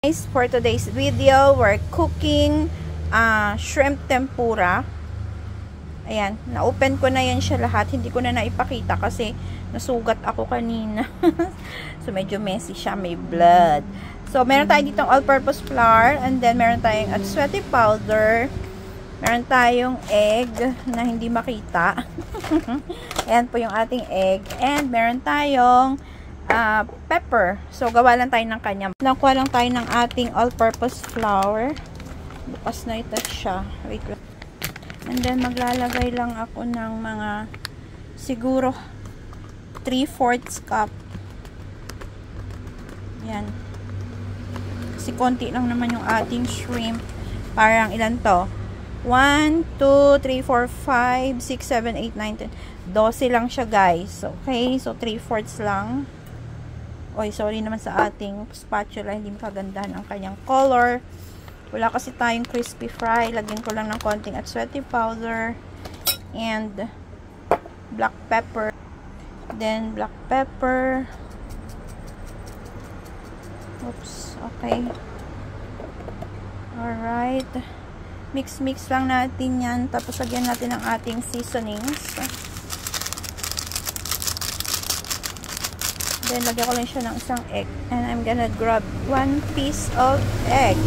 Guys, for today's video, we're cooking shrimp tempura. Ayan, na-open ko na yan siya lahat. Hindi ko na naipakita kasi nasugat ako kanina. So, medyo messy siya. May blood. So, meron tayong ditong all-purpose flour. And then, meron tayong atswete powder. Meron tayong egg na hindi makita. Ayan po yung ating egg. And meron tayong pepper. So, gawa lang tayo ng kanya. Nakuha lang tayo ng ating all-purpose flour. Bukas na ito siya. Wait lang. And then, maglalagay lang ako ng mga siguro 3/4 cup. Yan. Kasi konti lang naman yung ating shrimp. Parang ilan to? 1, 2, 3, 4, 5, 6, 7, 8, 9, 10. 12 lang siya, guys. Okay? So, 3/4 lang. Oy, sorry naman sa ating spatula. Hindi makagandahan ang kanyang color. Wala kasi tayong crispy fry. Lagyan ko lang ng konting atswete powder. And black pepper. Then, black pepper. Oops. Okay. Alright. Mix-mix lang natin yan. Tapos, lagyan natin ang ating seasonings. Then, lagyan ko lang siya ng isang egg. And I'm gonna grab 1 piece of egg.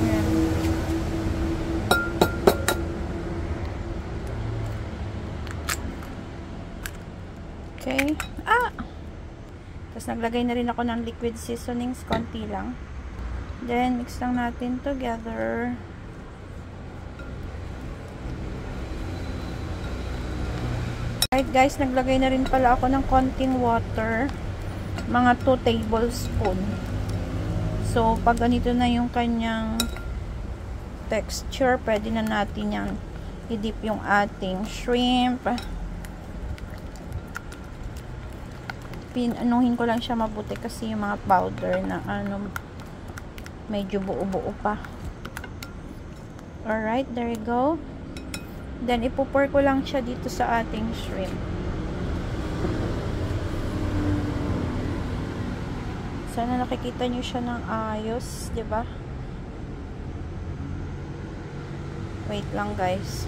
Ayan. Okay. Tapos, naglagay na rin ako ng liquid seasonings. Konti lang. Then, mix lang natin together. Alright guys, naglagay na rin pala ako ng konting water. Mga 2 tablespoon. So, pag ganito na yung kanyang texture, pwede na natin yan i-dip yung ating shrimp. Pinanuhin ko lang siya mabuti kasi yung mga powder na medyo buo-buo pa. Alright, there you go. Then, ipupour ko lang siya dito sa ating shrimp. Sana nakikita nyo siya ng ayos, diba? Wait lang, guys.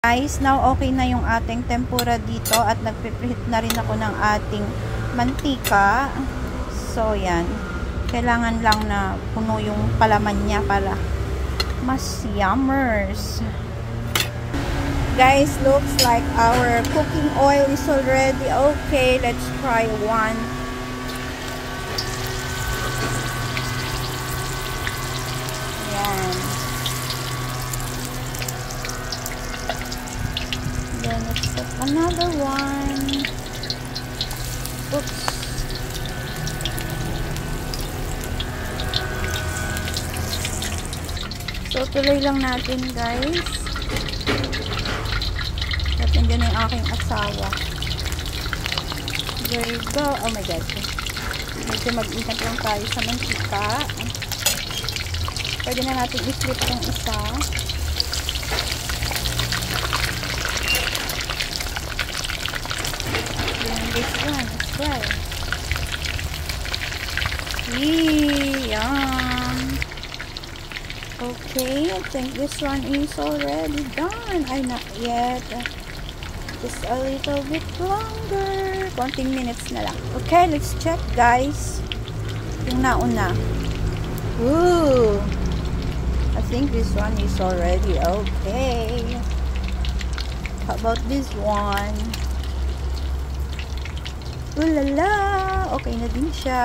Guys, now okay na yung ating tempura dito at nagpipreheat na rin ako ng ating mantika. So, yan. Kailangan lang na puno yung palaman niya para mas yummers. Guys, looks like our cooking oil is already okay. Let's try one. Yan. Then let's put another one. Oops. So, tuloy lang natin, guys. At nandiyan na yung aking asawa. There you go. Oh my God. Medyo mag-ingat lang tayo sa mantika. Pwede na natin i-flip yung isa. Then this one as well. Yum! Okay, I think this one is already done. Ay, not yet. Just a little bit longer. Konting minutes na lang. Okay, let's check, guys. Yung nauna. Ooh. I think this one is already okay. How about this one? Ooh la la. Okay na din siya.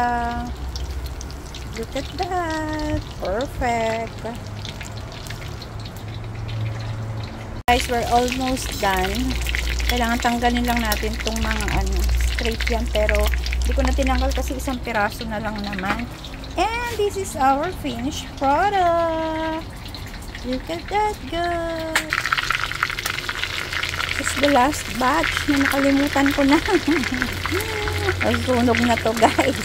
Look at that. Perfect. Guys, we're almost done. Kailangan tanggalin lang natin itong mga straight yan. Pero, hindi ko na tinanggal kasi isang piraso na lang naman. And this is our finished product. Look at that, guys. It's the last batch na nakalimutan ko na. Nasunog na to, guys.